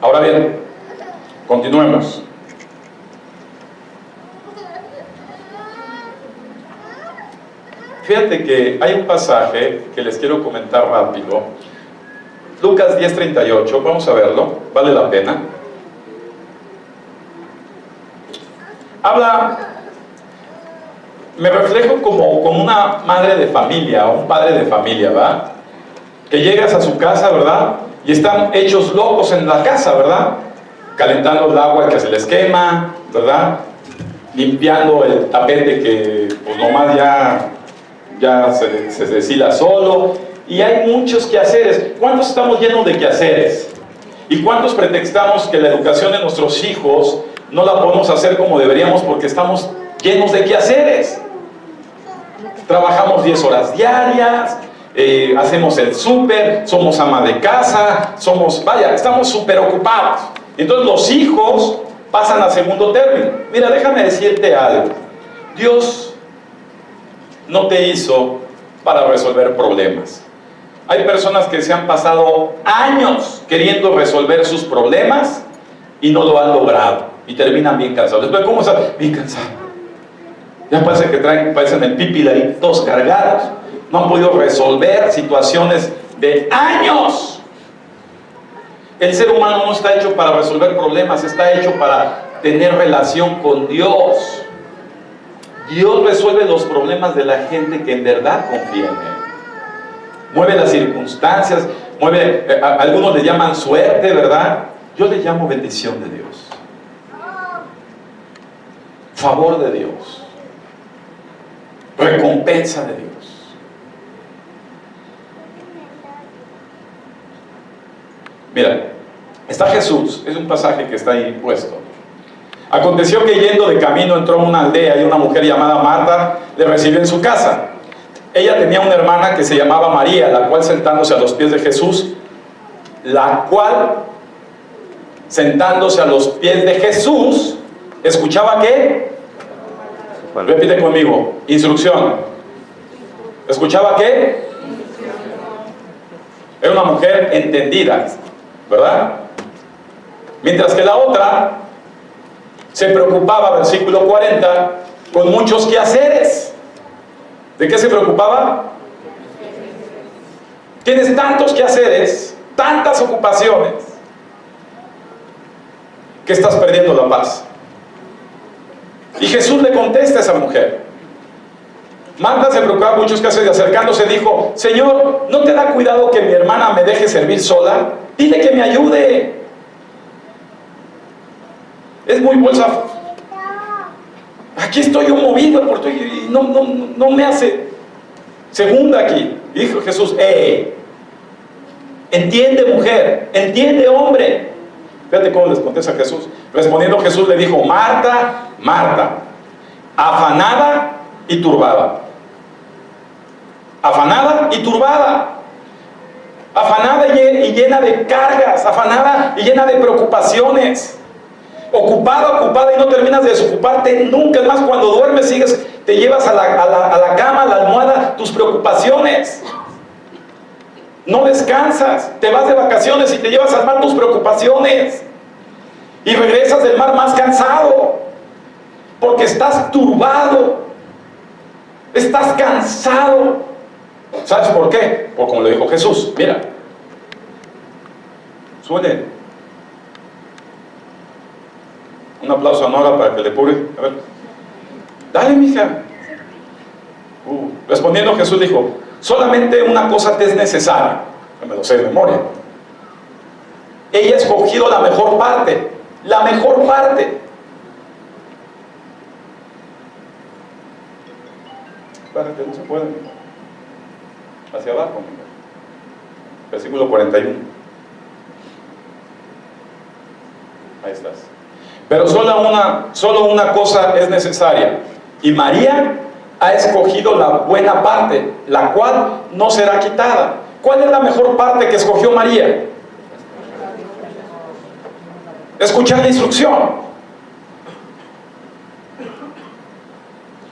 Speaker 1: Ahora bien, continuemos. Fíjate que hay un pasaje que les quiero comentar rápido. Lucas 10:38, vamos a verlo, vale la pena. Habla, me reflejo como una madre de familia, o un padre de familia, ¿verdad? Que llegas a su casa, ¿verdad? Y están hechos locos en la casa, ¿verdad? Calentando el agua que se les quema, ¿verdad? Limpiando el tapete que pues nomás ya se deshila solo. Y hay muchos quehaceres. ¿Cuántos estamos llenos de quehaceres? ¿Y cuántos pretextamos que la educación de nuestros hijos no la podemos hacer como deberíamos porque estamos llenos de quehaceres? Trabajamos 10 horas diarias, hacemos el súper, somos ama de casa, estamos súper ocupados. Entonces los hijos pasan a segundo término. Mira, déjame decirte algo. Dios no te hizo para resolver problemas. Hay personas que se han pasado años queriendo resolver sus problemas y no lo han logrado y terminan bien cansados. Después, ¿cómo estás? Bien cansado. Ya parece que parecen el pipi ahí, todos cargados. No han podido resolver situaciones de años. El ser humano no está hecho para resolver problemas, está hecho para tener relación con Dios. Dios resuelve los problemas de la gente que en verdad confía en Él. Mueve las circunstancias, algunos le llaman suerte, ¿verdad? Yo le llamo bendición de Dios. Favor de Dios. Recompensa de Dios. Mira, está Jesús, es un pasaje que está ahí puesto. Aconteció que yendo de camino entró a una aldea y una mujer llamada Marta le recibió en su casa. Ella tenía una hermana que se llamaba María, la cual sentándose a los pies de Jesús, ¿escuchaba qué? Repite conmigo, instrucción. ¿Escuchaba qué? Era una mujer entendida, ¿verdad? Mientras que la otra se preocupaba, versículo 40, con muchos quehaceres. ¿De qué se preocupaba? Tienes tantos quehaceres, tantas ocupaciones, que estás perdiendo la paz. Y Jesús le contesta a esa mujer. Marta se preocupaba muchos quehaceres, y acercándose dijo: Señor, ¿no te da cuidado que mi hermana me deje servir sola? Dile que me ayude. Es muy bolsa. Aquí estoy yo movido por todo y no me hace. Segunda aquí, dijo Jesús: entiende, mujer, entiende, hombre. Fíjate cómo les contesta Jesús. Respondiendo Jesús le dijo: Marta, Marta, afanada y turbada. Afanada y turbada. Afanada y llena de cargas. Afanada y llena de preocupaciones. Ocupada y no terminas de desocuparte nunca. Es más, cuando duermes te llevas a la cama, a la almohada, tus preocupaciones. No descansas, te vas de vacaciones y te llevas al mar tus preocupaciones. Y regresas del mar más cansado, porque estás turbado, estás cansado. ¿Sabes por qué? Por como le dijo Jesús. Mira, suene. Un aplauso a Nora para que le pure. A ver, dale, mija. Respondiendo Jesús dijo: solamente una cosa te es necesaria. Me lo sé de memoria. Ella ha escogido la mejor parte. La mejor parte. Espérate, no se puede. Hacia abajo. Versículo 41. Ahí estás. Pero solo una cosa es necesaria. Y María ha escogido la buena parte, la cual no será quitada. ¿Cuál es la mejor parte que escogió María? Escuchar la instrucción.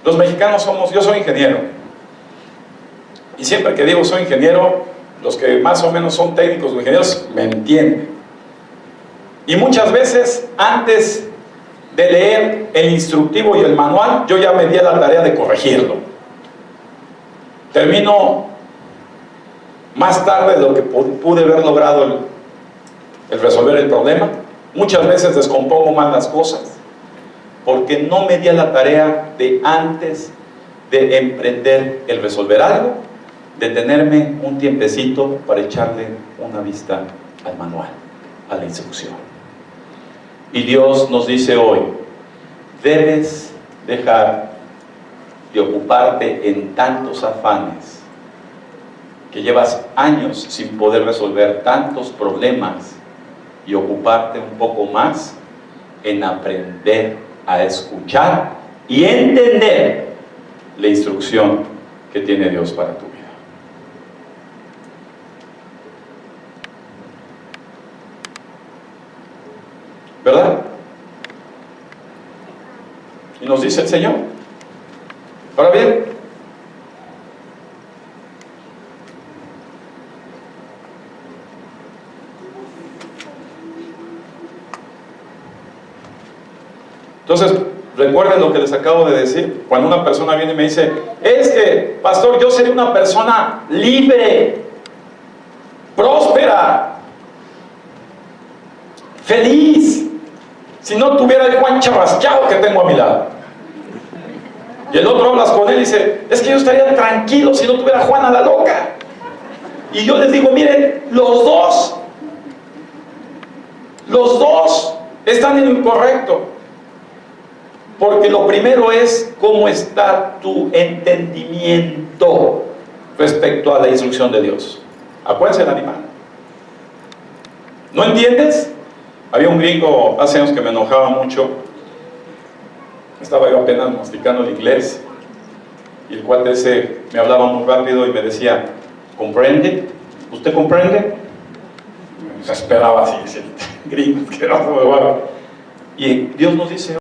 Speaker 1: Los mexicanos yo soy ingeniero. Y siempre que digo soy ingeniero, los que más o menos son técnicos o ingenieros me entienden. Y muchas veces, antes de leer el instructivo y el manual, yo ya me di a la tarea de corregirlo. Termino más tarde de lo que pude haber logrado el resolver el problema. Muchas veces descompongo mal las cosas, porque no me di a la tarea de, antes de emprender el resolver algo, detenerme un tiempecito para echarle una vista al manual, a la instrucción. Y Dios nos dice hoy: debes dejar de ocuparte en tantos afanes, que llevas años sin poder resolver tantos problemas, y ocuparte un poco más en aprender a escuchar y entender la instrucción que tiene Dios para tu vida. ¿Verdad? Y nos dice el Señor. Ahora bien, entonces, recuerden lo que les acabo de decir. Cuando una persona viene y me dice: es que, pastor, yo sería una persona libre, próspera, feliz, si no tuviera el Juan Chabasqueado que tengo a mi lado. Y el otro hablas con él y dice: es que yo estaría tranquilo si no tuviera a Juana la loca. Y yo les digo: miren, los dos están en lo incorrecto. Porque lo primero es cómo está tu entendimiento respecto a la instrucción de Dios. Acuérdense del animal. ¿No entiendes? Había un gringo hace años que me enojaba mucho. Estaba yo apenas masticando el inglés. Y el cuate ese me hablaba muy rápido y me decía: ¿comprende? ¿Usted comprende? Se esperaba así, gringo, que era muy bueno. Y Dios nos dice